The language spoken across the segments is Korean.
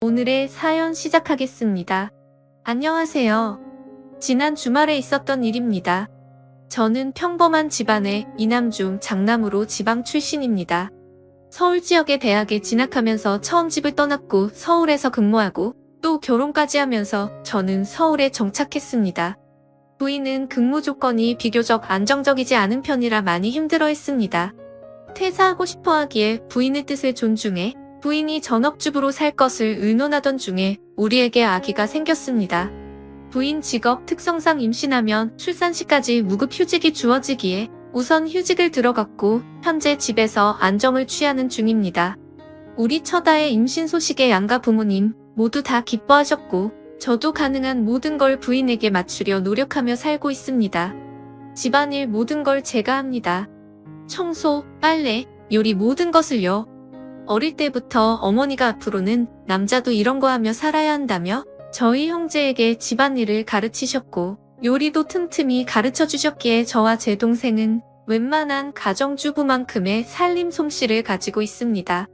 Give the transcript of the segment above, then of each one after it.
오늘의 사연 시작하겠습니다. 안녕하세요. 지난 주말에 있었던 일입니다. 저는 평범한 집안의 이남중 장남으로 지방 출신입니다. 서울 지역의 대학에 진학하면서 처음 집을 떠났고 서울에서 근무하고 또 결혼까지 하면서 저는 서울에 정착했습니다. 부인은 근무 조건이 비교적 안정적이지 않은 편이라 많이 힘들어했습니다. 퇴사하고 싶어 하기에 부인의 뜻을 존중해 부인이 전업주부로 살 것을 의논하던 중에 우리에게 아기가 생겼습니다. 부인 직업 특성상 임신하면 출산시까지 무급휴직이 주어지기에 우선 휴직을 들어갔고 현재 집에서 안정을 취하는 중입니다. 우리 처다의 임신 소식에 양가 부모님 모두 다 기뻐하셨고 저도 가능한 모든 걸 부인에게 맞추려 노력하며 살고 있습니다. 집안일 모든 걸 제가 합니다. 청소, 빨래, 요리 모든 것을요. 어릴 때부터 어머니가 앞으로는 남자도 이런 거 하며 살아야 한다며 저희 형제에게 집안일을 가르치셨고 요리도 틈틈이 가르쳐 주셨기에 저와 제 동생은 웬만한 가정주부만큼의 살림 솜씨를 가지고 있습니다.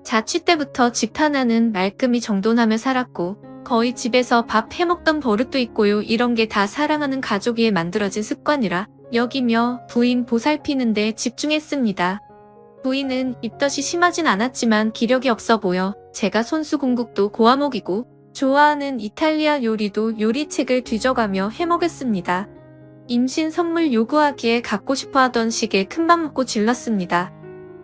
자취 때부터 집 하나는 말끔히 정돈하며 살았고 거의 집에서 밥 해먹던 버릇도 있고요. 이런 게 다 사랑하는 가족 위에 만들어진 습관이라 여기며 부인 보살피는 데 집중했습니다. 부인은 입덧이 심하진 않았지만 기력이 없어 보여 제가 손수공국도 고화목이고 좋아하는 이탈리아 요리도 요리책을 뒤져가며 해먹였습니다. 임신 선물 요구하기에 갖고 싶어 하던 시기에 큰맘 먹고 질렀습니다.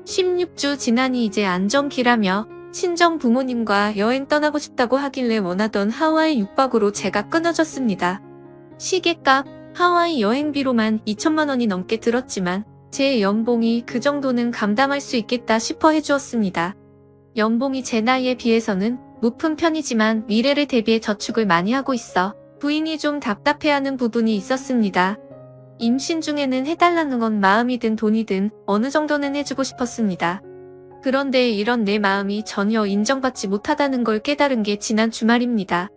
16주 지나니 이제 안정기라며 친정 부모님과 여행 떠나고 싶다고 하길래 원하던 하와이 6박으로 제가 끊어졌습니다. 시계값, 하와이 여행비로만 2천만 원이 넘게 들었지만 제 연봉이 그 정도는 감당할 수 있겠다 싶어 해주었습니다. 연봉이 제 나이에 비해서는 높은 편이지만 미래를 대비해 저축을 많이 하고 있어 부인이 좀 답답해하는 부분이 있었습니다. 임신 중에는 해달라는 건 마음이든 돈이든 어느 정도는 해주고 싶었습니다. 그런데 이런 내 마음이 전혀 인정받지 못하다는 걸 깨달은 게 지난 주말입니다.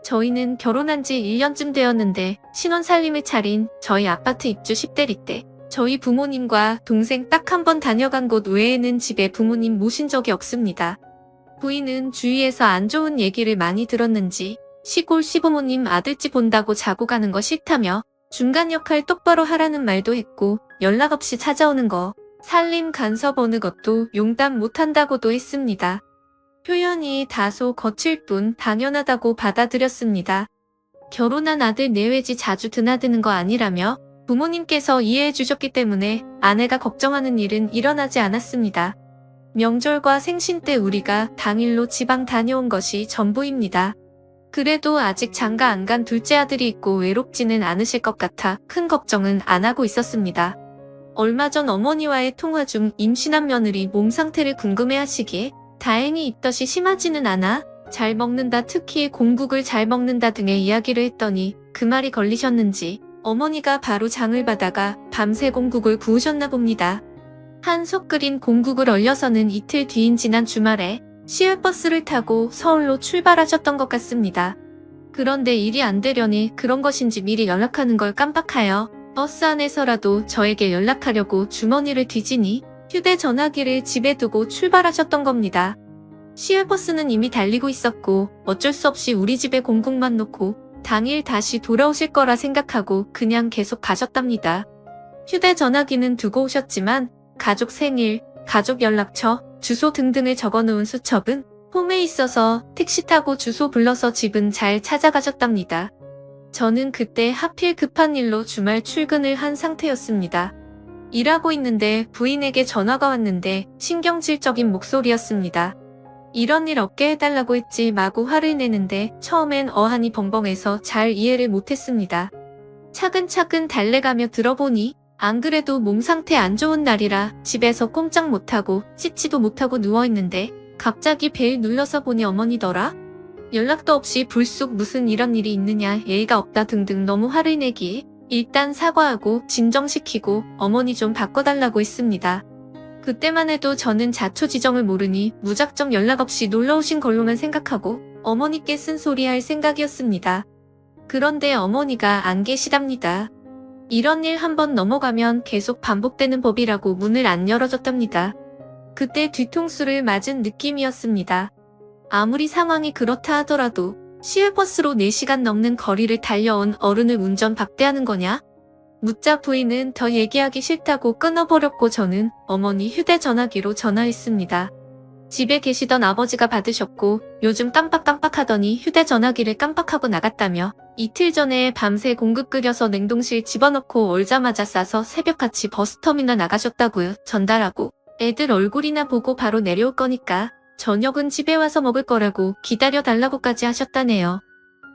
저희는 결혼한 지 1년쯤 되었는데 신혼 살림을 차린 저희 아파트 입주 10대리 때 저희 부모님과 동생 딱 한 번 다녀간 곳 외에는 집에 부모님 모신 적이 없습니다. 부인은 주위에서 안 좋은 얘기를 많이 들었는지 시골 시부모님 아들집 온다고 자고 가는 거 싫다며 중간 역할 똑바로 하라는 말도 했고 연락 없이 찾아오는 거 살림 간섭 어느 것도 용납 못한다고도 했습니다. 표현이 다소 거칠 뿐 당연하다고 받아들였습니다. 결혼한 아들 내외지 자주 드나드는 거 아니라며 부모님께서 이해해 주셨기 때문에 아내가 걱정하는 일은 일어나지 않았습니다. 명절과 생신 때 우리가 당일로 지방 다녀온 것이 전부입니다. 그래도 아직 장가 안 간 둘째 아들이 있고 외롭지는 않으실 것 같아 큰 걱정은 안 하고 있었습니다. 얼마 전 어머니와의 통화 중 임신한 며느리 몸 상태를 궁금해 하시기에 다행히 입덧이 심하지는 않아 잘 먹는다, 특히 공국을 잘 먹는다 등의 이야기를 했더니 그 말이 걸리셨는지 어머니가 바로 장을 받아가 밤새 공국을 구우셨나 봅니다. 한솥 끓인 공국을 얼려서는 이틀 뒤인 지난 주말에 시외버스를 타고 서울로 출발하셨던 것 같습니다. 그런데 일이 안 되려니 그런 것인지 미리 연락하는 걸 깜빡하여 버스 안에서라도 저에게 연락하려고 주머니를 뒤지니 휴대전화기를 집에 두고 출발하셨던 겁니다. 시외버스는 이미 달리고 있었고 어쩔 수 없이 우리 집에 공국만 놓고 당일 다시 돌아오실 거라 생각하고 그냥 계속 가셨답니다. 휴대전화기는 두고 오셨지만 가족 생일, 가족 연락처, 주소 등등을 적어놓은 수첩은 홈에 있어서 택시 타고 주소 불러서 집은 잘 찾아가셨답니다. 저는 그때 하필 급한 일로 주말 출근을 한 상태였습니다. 일하고 있는데 부인에게 전화가 왔는데 신경질적인 목소리였습니다. 이런 일 없게 해달라고 했지 마구 화를 내는데 처음엔 어안이 벙벙해서 잘 이해를 못했습니다. 차근차근 달래가며 들어보니 안 그래도 몸 상태 안 좋은 날이라 집에서 꼼짝 못하고 씻지도 못하고 누워있는데 갑자기 벨 눌러서 보니 어머니더라? 연락도 없이 불쑥 무슨 이런 일이 있느냐, 예의가 없다 등등 너무 화를 내기에 일단 사과하고 진정시키고 어머니 좀 바꿔달라고 했습니다. 그때만 해도 저는 자초지정을 모르니 무작정 연락 없이 놀러오신 걸로만 생각하고 어머니께 쓴소리할 생각이었습니다. 그런데 어머니가 안 계시답니다. 이런 일 한번 넘어가면 계속 반복되는 법이라고 문을 안 열어줬답니다. 그때 뒤통수를 맞은 느낌이었습니다. 아무리 상황이 그렇다 하더라도 시외버스로 4시간 넘는 거리를 달려온 어른을 운전 박대하는 거냐? 묻자 부인은 더 얘기하기 싫다고 끊어버렸고 저는 어머니 휴대전화기로 전화했습니다. 집에 계시던 아버지가 받으셨고 요즘 깜빡깜빡하더니 휴대전화기를 깜빡하고 나갔다며 이틀 전에 밤새 공급 끓여서 냉동실 집어넣고 얼자마자 싸서 새벽같이 버스터미널 나가셨다고요. 전달하고 애들 얼굴이나 보고 바로 내려올 거니까 저녁은 집에 와서 먹을 거라고 기다려달라고까지 하셨다네요.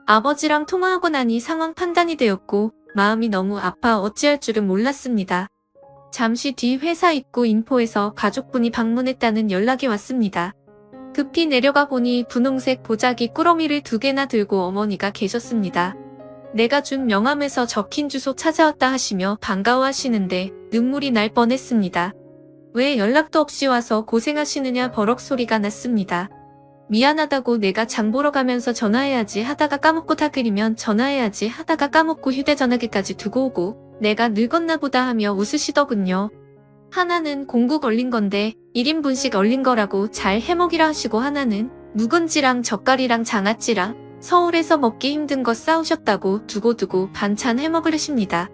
아버지랑 통화하고 나니 상황 판단이 되었고 마음이 너무 아파 어찌할 줄은 몰랐습니다. 잠시 뒤 회사 입구 인포에서 가족분이 방문했다는 연락이 왔습니다. 급히 내려가 보니 분홍색 보자기 꾸러미를 2개나 들고 어머니가 계셨습니다. 내가 준 명함에서 적힌 주소 찾아왔다 하시며 반가워하시는데 눈물이 날 뻔했습니다. 왜 연락도 없이 와서 고생하시느냐 버럭 소리가 났습니다. 미안하다고 내가 장 보러 가면서 전화해야지 하다가 까먹고 다 그리면 전화해야지 하다가 까먹고 휴대전화기까지 두고 오고 내가 늙었나 보다 하며 웃으시더군요. 하나는 공국 얼린 건데 1인분씩 얼린 거라고 잘 해먹이라 하시고 하나는 묵은지랑 젓갈이랑 장아찌랑 서울에서 먹기 힘든 거 싸우셨다고 두고두고 반찬 해먹으려십니다.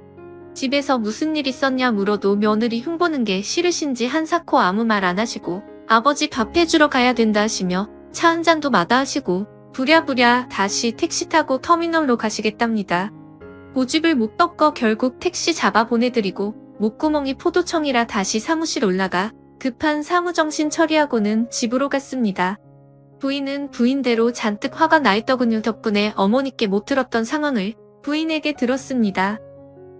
집에서 무슨 일 있었냐 물어도 며느리 흉보는 게 싫으신지 한사코 아무 말 안 하시고 아버지 밥 해주러 가야 된다 하시며 차 한 잔도 마다하시고 부랴부랴 다시 택시 타고 터미널로 가시겠답니다. 고집을 못 꺾어 결국 택시 잡아 보내드리고 목구멍이 포도청이라 다시 사무실 올라가 급한 사무정신 처리하고는 집으로 갔습니다. 부인은 부인대로 잔뜩 화가 나 있더군요. 덕분에 어머니께 못 들었던 상황을 부인에게 들었습니다.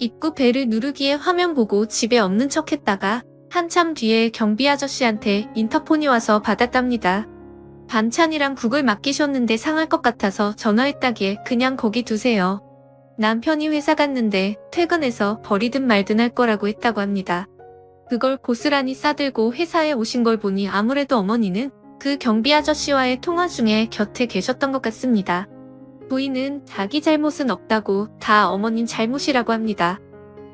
입구 벨을 누르기에 화면 보고 집에 없는 척 했다가 한참 뒤에 경비 아저씨한테 인터폰이 와서 받았답니다. 반찬이랑 국을 맡기셨는데 상할 것 같아서 전화했다기에 그냥 거기 두세요. 남편이 회사 갔는데 퇴근해서 버리든 말든 할 거라고 했다고 합니다. 그걸 고스란히 싸들고 회사에 오신 걸 보니 아무래도 어머니는 그 경비 아저씨와의 통화 중에 곁에 계셨던 것 같습니다. 부인은 자기 잘못은 없다고 다 어머님 잘못이라고 합니다.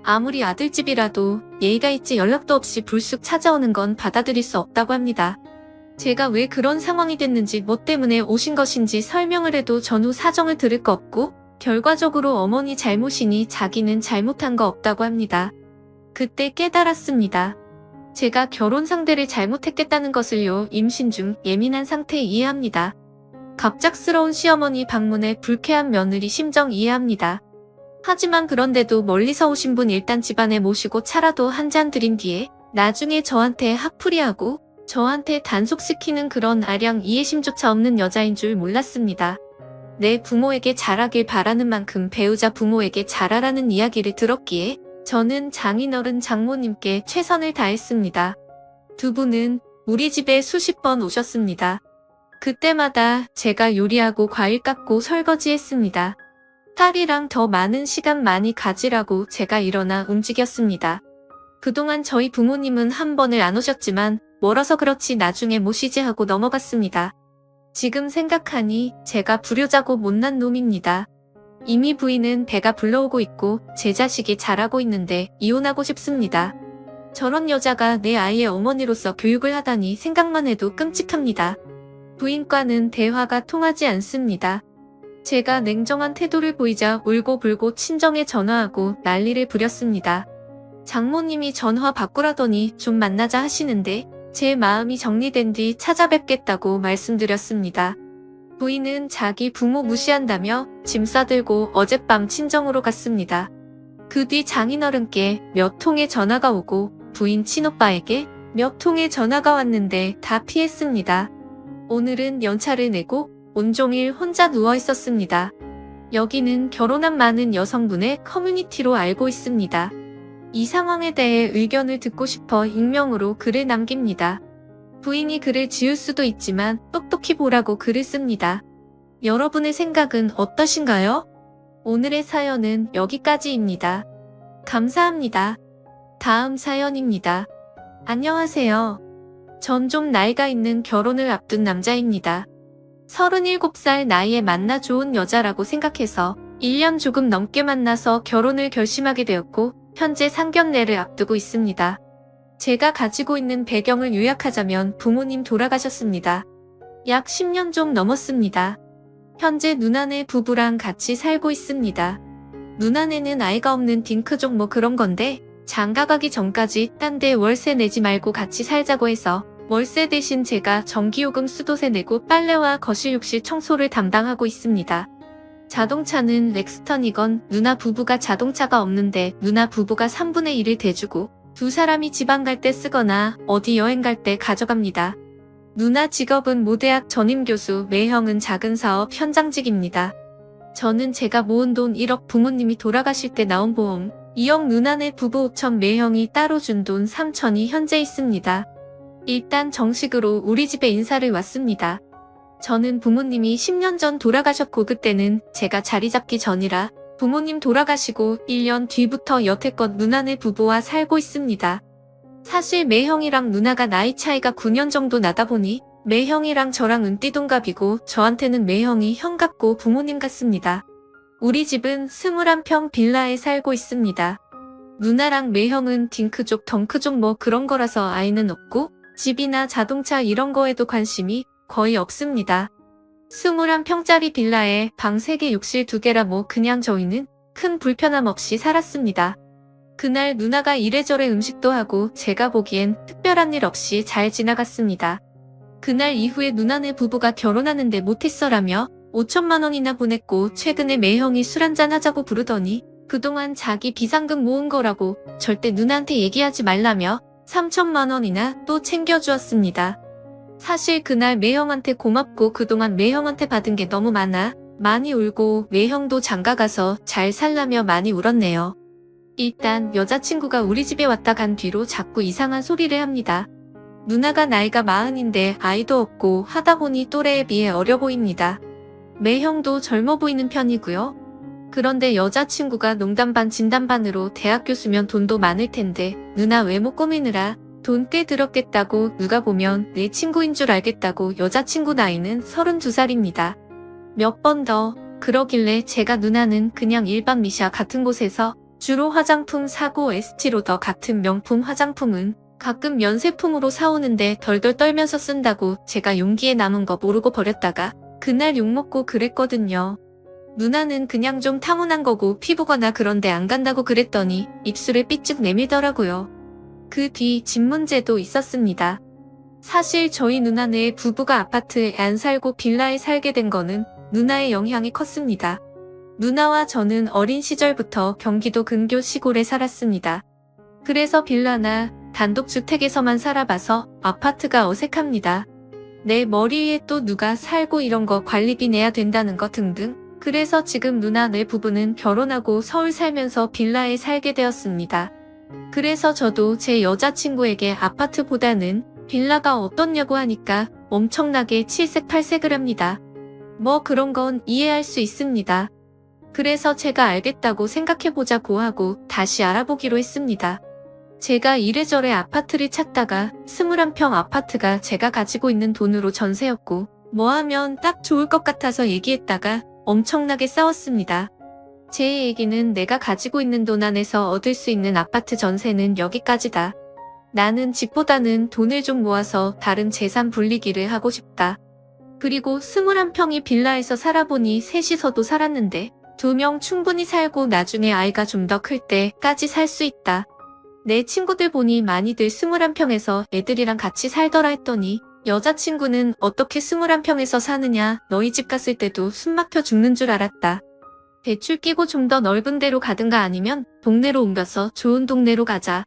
아무리 아들집이라도 예의가 있지 연락도 없이 불쑥 찾아오는 건 받아들일 수 없다고 합니다. 제가 왜 그런 상황이 됐는지 뭐 때문에 오신 것인지 설명을 해도 전후 사정을 들을 거 없고 결과적으로 어머니 잘못이니 자기는 잘못한 거 없다고 합니다. 그때 깨달았습니다. 제가 결혼 상대를 잘못했겠다는 것을요. 임신 중 예민한 상태 이해합니다. 갑작스러운 시어머니 방문에 불쾌한 며느리 심정 이해합니다. 하지만 그런데도 멀리서 오신 분 일단 집안에 모시고 차라도 한 잔 드린 뒤에 나중에 저한테 핫풀이하고 저한테 단속시키는 그런 아량 이해심조차 없는 여자인 줄 몰랐습니다. 내 부모에게 잘하길 바라는 만큼 배우자 부모에게 잘하라는 이야기를 들었기에 저는 장인어른 장모님께 최선을 다했습니다. 두 분은 우리 집에 수십 번 오셨습니다. 그때마다 제가 요리하고 과일 깎고 설거지했습니다. 딸이랑 더 많은 시간 많이 가지라고 제가 일어나 움직였습니다. 그동안 저희 부모님은 한 번을 안 오셨지만 멀어서 그렇지 나중에 모시지 하고 넘어갔습니다. 지금 생각하니 제가 불효자고 못난 놈입니다. 이미 부인은 배가 불러오고 있고 제 자식이 자라고 있는데 이혼하고 싶습니다. 저런 여자가 내 아이의 어머니로서 교육을 하다니 생각만 해도 끔찍합니다. 부인과는 대화가 통하지 않습니다. 제가 냉정한 태도를 보이자 울고불고 친정에 전화하고 난리를 부렸습니다. 장모님이 전화 바꾸라더니 좀 만나자 하시는데 제 마음이 정리된 뒤 찾아뵙겠다고 말씀드렸습니다. 부인은 자기 부모 무시한다며 짐 싸들고 어젯밤 친정으로 갔습니다. 그 뒤 장인어른께 몇 통의 전화가 오고 부인 친오빠에게 몇 통의 전화가 왔는데 다 피했습니다. 오늘은 연차를 내고 온종일 혼자 누워 있었습니다. 여기는 결혼한 많은 여성분의 커뮤니티로 알고 있습니다. 이 상황에 대해 의견을 듣고 싶어 익명으로 글을 남깁니다. 부인이 글을 지울 수도 있지만 똑똑히 보라고 글을 씁니다. 여러분의 생각은 어떠신가요? 오늘의 사연은 여기까지입니다. 감사합니다. 다음 사연입니다. 안녕하세요. 전 좀 나이가 있는 결혼을 앞둔 남자입니다. 37살 나이에 만나 좋은 여자라고 생각해서 1년 조금 넘게 만나서 결혼을 결심하게 되었고 현재 상견례를 앞두고 있습니다. 제가 가지고 있는 배경을 요약하자면 부모님 돌아가셨습니다. 약 10년 좀 넘었습니다. 현재 누나네 부부랑 같이 살고 있습니다. 누나네는 아이가 없는 딩크족 뭐 그런 건데 장가 가기 전까지 딴 데 월세 내지 말고 같이 살자고 해서 월세 대신 제가 전기요금 수도세 내고 빨래와 거실 욕실 청소를 담당하고 있습니다. 자동차는 렉스턴이건 누나 부부가 자동차가 없는데 누나 부부가 3분의 1을 대주고 두 사람이 지방 갈 때 쓰거나 어디 여행 갈 때 가져갑니다. 누나 직업은 모대학 전임교수, 매형은 작은 사업 현장직입니다. 저는 제가 모은 돈 1억, 부모님이 돌아가실 때 나온 보험 2억, 누나네 부부 5천, 매형이 따로 준 돈 3천이 현재 있습니다. 일단 정식으로 우리 집에 인사를 왔습니다. 저는 부모님이 10년 전 돌아가셨고 그때는 제가 자리 잡기 전이라 부모님 돌아가시고 1년 뒤부터 여태껏 누나네 부부와 살고 있습니다. 사실 매형이랑 누나가 나이 차이가 9년 정도 나다 보니 매형이랑 저랑 은띠동갑이고 저한테는 매형이 형 같고 부모님 같습니다. 우리 집은 21평 빌라에 살고 있습니다. 누나랑 매형은 딩크족, 덩크족 뭐 그런 거라서 아이는 없고 집이나 자동차 이런 거에도 관심이 거의 없습니다. 21평짜리 빌라에 방 3개, 욕실 2개라 뭐 그냥 저희는 큰 불편함 없이 살았습니다. 그날 누나가 이래저래 음식도 하고 제가 보기엔 특별한 일 없이 잘 지나갔습니다. 그날 이후에 누나네 부부가 결혼하는데 못했어라며 5천만 원이나 보냈고 최근에 매형이 술 한잔 하자고 부르더니 그동안 자기 비상금 모은 거라고 절대 누나한테 얘기하지 말라며 3천만 원이나 또 챙겨주었습니다. 사실 그날 매형한테 고맙고 그동안 매형한테 받은 게 너무 많이 울고 매형도 장가가서 잘 살라며 많이 울었네요. 일단 여자친구가 우리 집에 왔다 간 뒤로 자꾸 이상한 소리를 합니다. 누나가 나이가 40인데 아이도 없고 하다 보니 또래에 비해 어려 보입니다. 매형도 젊어 보이는 편이고요. 그런데 여자친구가 농담 반 진담 반으로 대학 교수면 돈도 많을 텐데 누나 외모 꾸미느라 돈 꽤 들었겠다고 누가 보면 내 친구인 줄 알겠다고 여자친구 나이는 32살입니다. 몇 번 더 그러길래 제가 누나는 그냥 일반 미샤 같은 곳에서 주로 화장품 사고 에스티로더 같은 명품 화장품은 가끔 면세품으로 사오는데 덜덜 떨면서 쓴다고 제가 용기에 남은 거 모르고 버렸다가 그날 욕먹고 그랬거든요. 누나는 그냥 좀 타고난 거고 피부거나 그런데 안 간다고 그랬더니 입술을 삐쭉 내밀더라고요. 그 뒤 집 문제도 있었습니다. 사실 저희 누나네 부부가 아파트에 안 살고 빌라에 살게 된 거는 누나의 영향이 컸습니다. 누나와 저는 어린 시절부터 경기도 근교 시골에 살았습니다. 그래서 빌라나 단독주택에서만 살아봐서 아파트가 어색합니다. 내 머리 위에 또 누가 살고 이런 거 관리비 내야 된다는 거 등등. 그래서 지금 누나네 부부는 결혼하고 서울 살면서 빌라에 살게 되었습니다. 그래서 저도 제 여자친구에게 아파트보다는 빌라가 어떻냐고 하니까 엄청나게 칠색팔색을 합니다. 뭐 그런 건 이해할 수 있습니다. 그래서 제가 알겠다고 생각해보자고 하고 다시 알아보기로 했습니다. 제가 이래저래 아파트를 찾다가 21평 아파트가 제가 가지고 있는 돈으로 전세였고 뭐 하면 딱 좋을 것 같아서 얘기했다가 엄청나게 싸웠습니다. 제 얘기는 내가 가지고 있는 돈 안에서 얻을 수 있는 아파트 전세는 여기까지다. 나는 집보다는 돈을 좀 모아서 다른 재산 불리기를 하고 싶다. 그리고 21평이 빌라에서 살아보니 셋이서도 살았는데 2명 충분히 살고 나중에 아이가 좀 더 클 때까지 살 수 있다. 내 친구들 보니 많이들 21평에서 애들이랑 같이 살더라 했더니 여자친구는 어떻게 21평에서 사느냐, 너희 집 갔을 때도 숨 막혀 죽는 줄 알았다. 대출 끼고 좀 더 넓은 데로 가든가 아니면 동네로 옮겨서 좋은 동네로 가자.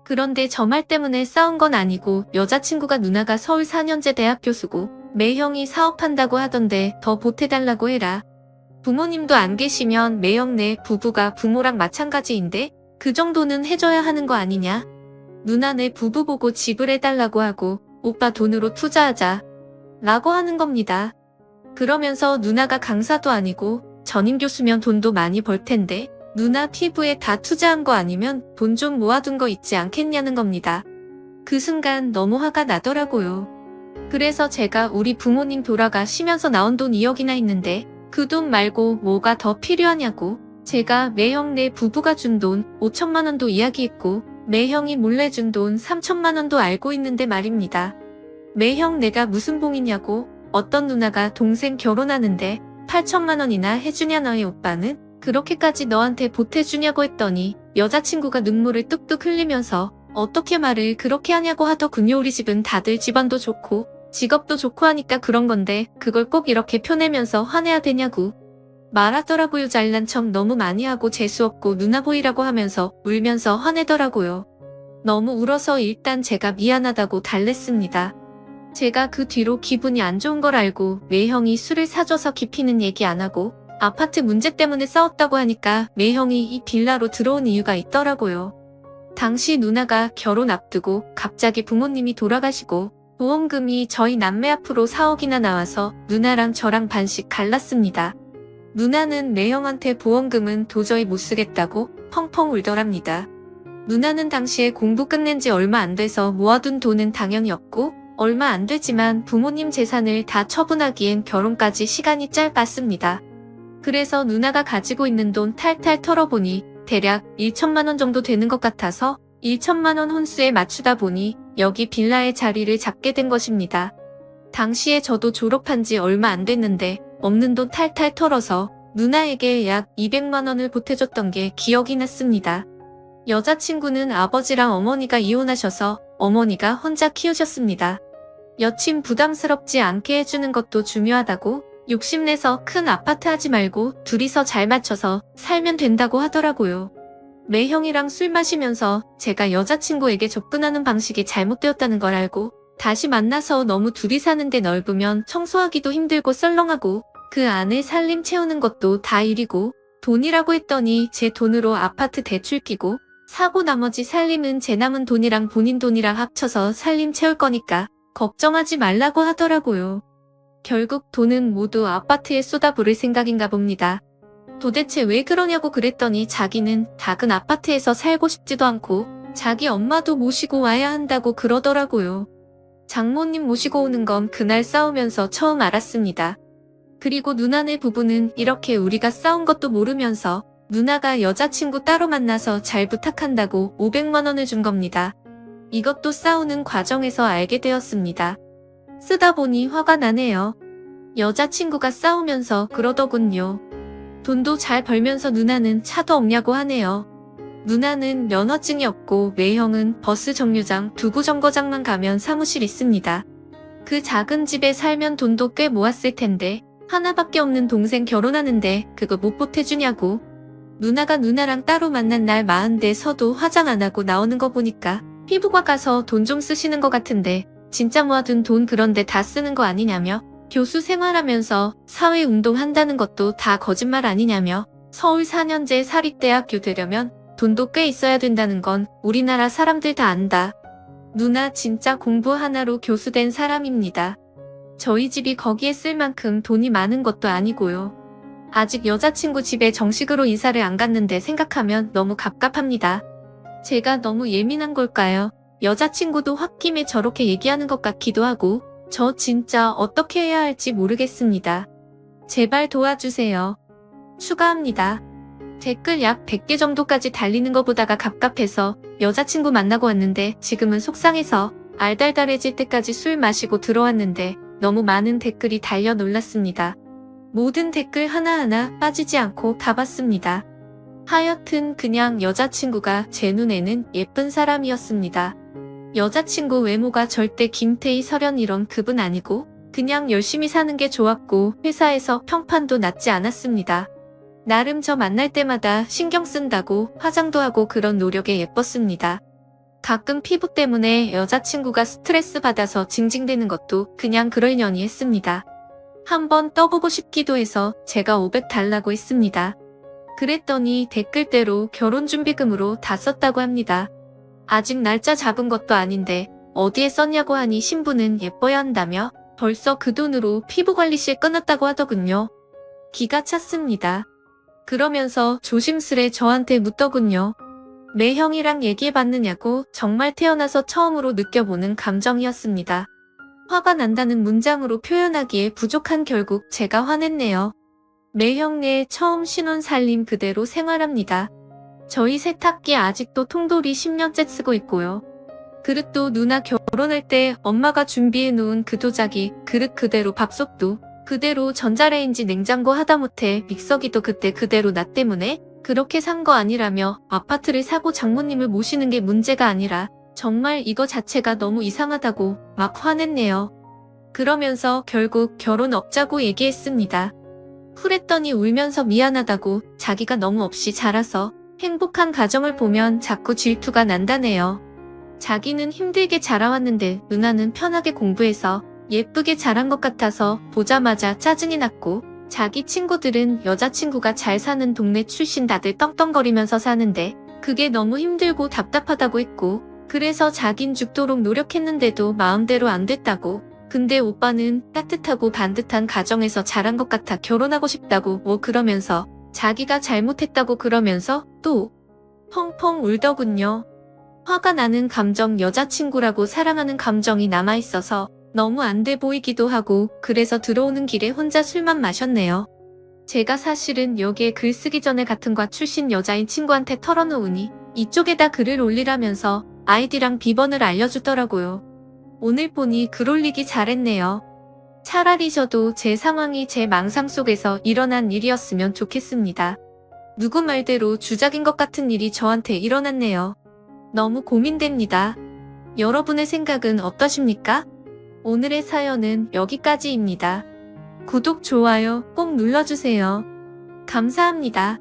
그런데 저 말 때문에 싸운 건 아니고 여자친구가 누나가 서울 4년제 대학 교수고 매형이 사업한다고 하던데 더 보태달라고 해라. 부모님도 안 계시면 매형네 부부가 부모랑 마찬가지인데 그 정도는 해줘야 하는 거 아니냐. 누나네 부부 보고 집을 해달라고 하고 오빠 돈으로 투자하자 라고 하는 겁니다. 그러면서 누나가 강사도 아니고 전임 교수면 돈도 많이 벌 텐데 누나 피부에 다 투자한 거 아니면 돈 좀 모아둔 거 있지 않겠냐는 겁니다. 그 순간 너무 화가 나더라고요. 그래서 제가 우리 부모님 돌아가시면서 나온 돈 2억이나 있는데 그 돈 말고 뭐가 더 필요하냐고 제가 매형네 부부가 준 돈 5천만 원도 이야기했고 매형이 몰래 준 돈 3천만 원도 알고 있는데 말입니다. 매형 내가 무슨 봉이냐고 어떤 누나가 동생 결혼하는데 8천만 원이나 해주냐 너희 오빠는? 그렇게까지 너한테 보태주냐고 했더니 여자친구가 눈물을 뚝뚝 흘리면서 어떻게 말을 그렇게 하냐고 하더군요. 우리 집은 다들 집안도 좋고 직업도 좋고 하니까 그런 건데 그걸 꼭 이렇게 표내면서 화내야 되냐고 말하더라고요. 잘난 척 너무 많이 하고 재수없고 누나 보이라고 하면서 울면서 화내더라고요. 너무 울어서 일단 제가 미안하다고 달랬습니다. 제가 그 뒤로 기분이 안 좋은 걸 알고 매형이 술을 사줘서 깊이는 얘기 안 하고 아파트 문제 때문에 싸웠다고 하니까 매형이 이 빌라로 들어온 이유가 있더라고요. 당시 누나가 결혼 앞두고 갑자기 부모님이 돌아가시고 보험금이 저희 남매 앞으로 4억이나 나와서 누나랑 저랑 반씩 갈랐습니다. 누나는 매형한테 보험금은 도저히 못 쓰겠다고 펑펑 울더랍니다. 누나는 당시에 공부 끝낸 지 얼마 안 돼서 모아둔 돈은 당연히 없고 얼마 안 되지만 부모님 재산을 다 처분하기엔 결혼까지 시간이 짧았습니다. 그래서 누나가 가지고 있는 돈 탈탈 털어보니 대략 1천만 원 정도 되는 것 같아서 1천만 원 혼수에 맞추다 보니 여기 빌라의 자리를 잡게 된 것입니다. 당시에 저도 졸업한 지 얼마 안 됐는데 없는 돈 탈탈 털어서 누나에게 약 200만 원을 보태줬던 게 기억이 났습니다. 여자친구는 아버지랑 어머니가 이혼하셔서 어머니가 혼자 키우셨습니다. 여친 부담스럽지 않게 해주는 것도 중요하다고 욕심내서 큰 아파트 하지 말고 둘이서 잘 맞춰서 살면 된다고 하더라고요. 매형이랑 술 마시면서 제가 여자친구에게 접근하는 방식이 잘못되었다는 걸 알고 다시 만나서 너무 둘이 사는데 넓으면 청소하기도 힘들고 썰렁하고 그 안에 살림 채우는 것도 다 일이고 돈이라고 했더니 제 돈으로 아파트 대출 끼고 사고 나머지 살림은 제 남은 돈이랑 본인 돈이랑 합쳐서 살림 채울 거니까 걱정하지 말라고 하더라고요. 결국 돈은 모두 아파트에 쏟아부을 생각인가 봅니다. 도대체 왜 그러냐고 그랬더니 자기는 작은 아파트에서 살고 싶지도 않고 자기 엄마도 모시고 와야 한다고 그러더라고요. 장모님 모시고 오는 건 그날 싸우면서 처음 알았습니다. 그리고 누나네 부부는 이렇게 우리가 싸운 것도 모르면서 누나가 여자친구 따로 만나서 잘 부탁한다고 500만 원을 준 겁니다. 이것도 싸우는 과정에서 알게 되었습니다. 쓰다 보니 화가 나네요. 여자친구가 싸우면서 그러더군요. 돈도 잘 벌면서 누나는 차도 없냐고 하네요. 누나는 면허증이 없고 매형은 버스 정류장 두고 정거장만 가면 사무실 있습니다. 그 작은 집에 살면 돈도 꽤 모았을 텐데 하나밖에 없는 동생 결혼하는데 그거 못 보태주냐고. 누나가 누나랑 따로 만난 날 마흔대 서도 화장 안 하고 나오는 거 보니까 피부과 가서 돈 좀 쓰시는 것 같은데 진짜 모아둔 돈 그런데 다 쓰는 거 아니냐며, 교수 생활하면서 사회운동 한다는 것도 다 거짓말 아니냐며, 서울 4년제 사립대학교 되려면 돈도 꽤 있어야 된다는 건 우리나라 사람들 다 안다. 누나 진짜 공부 하나로 교수 된 사람입니다. 저희 집이 거기에 쓸 만큼 돈이 많은 것도 아니고요. 아직 여자친구 집에 정식으로 이사를 안 갔는데 생각하면 너무 갑갑합니다. 제가 너무 예민한 걸까요? 여자친구도 홧김에 저렇게 얘기하는 것 같기도 하고 저 진짜 어떻게 해야 할지 모르겠습니다. 제발 도와주세요. 추가합니다. 댓글 약 100개 정도까지 달리는 거 보다가 갑갑해서 여자친구 만나고 왔는데 지금은 속상해서 알달달해질 때까지 술 마시고 들어왔는데 너무 많은 댓글이 달려 놀랐습니다. 모든 댓글 하나하나 빠지지 않고 다 봤습니다. 하여튼 그냥 여자친구가 제 눈에는 예쁜 사람이었습니다. 여자친구 외모가 절대 김태희, 설현 이런 급은 아니고 그냥 열심히 사는 게 좋았고 회사에서 평판도 낮지 않았습니다. 나름 저 만날 때마다 신경 쓴다고 화장도 하고 그런 노력에 예뻤습니다. 가끔 피부 때문에 여자친구가 스트레스 받아서 징징대는 것도 그냥 그러려니 했습니다. 한번 떠보고 싶기도 해서 제가 500 달라고 했습니다. 그랬더니 댓글대로 결혼준비금으로 다 썼다고 합니다. 아직 날짜 잡은 것도 아닌데 어디에 썼냐고 하니 신부는 예뻐야 한다며 벌써 그 돈으로 피부관리실 끊었다고 하더군요. 기가 찼습니다. 그러면서 조심스레 저한테 묻더군요. 매형이랑 얘기해봤느냐고. 정말 태어나서 처음으로 느껴보는 감정이었습니다. 화가 난다는 문장으로 표현하기에 부족한 결국 제가 화냈네요. 매형네 처음 신혼 살림 그대로 생활합니다. 저희 세탁기 아직도 통돌이 10년째 쓰고 있고요. 그릇도 누나 결혼할 때 엄마가 준비해 놓은 그 도자기, 그릇 그대로, 밥솥도 그대로, 전자레인지, 냉장고 하다못해 믹서기도 그때 그대로 나 때문에 그렇게 산 거 아니라며 아파트를 사고 장모님을 모시는 게 문제가 아니라 정말 이거 자체가 너무 이상하다고 막 화냈네요. 그러면서 결국 결혼 없자고 얘기했습니다. 쿨했더니 울면서 미안하다고, 자기가 너무 없이 자라서 행복한 가정을 보면 자꾸 질투가 난다네요. 자기는 힘들게 자라왔는데 누나는 편하게 공부해서 예쁘게 자란 것 같아서 보자마자 짜증이 났고, 자기 친구들은 여자친구가 잘 사는 동네 출신 다들 떵떵거리면서 사는데 그게 너무 힘들고 답답하다고 했고, 그래서 자긴 죽도록 노력했는데도 마음대로 안 됐다고, 근데 오빠는 따뜻하고 반듯한 가정에서 자란 것 같아 결혼하고 싶다고 뭐 그러면서 자기가 잘못했다고 그러면서 또 펑펑 울더군요. 화가 나는 감정, 여자친구라고 사랑하는 감정이 남아있어서 너무 안 돼 보이기도 하고, 그래서 들어오는 길에 혼자 술만 마셨네요. 제가 사실은 여기에 글 쓰기 전에 같은 과 출신 여자인 친구한테 털어놓으니 이쪽에다 글을 올리라면서 아이디랑 비번을 알려주더라고요. 오늘 보니 글 올리기 잘했네요. 차라리 저도 제 상황이 제 망상 속에서 일어난 일이었으면 좋겠습니다. 누구 말대로 주작인 것 같은 일이 저한테 일어났네요. 너무 고민됩니다. 여러분의 생각은 어떠십니까? 오늘의 사연은 여기까지입니다. 구독, 좋아요 꼭 눌러주세요. 감사합니다.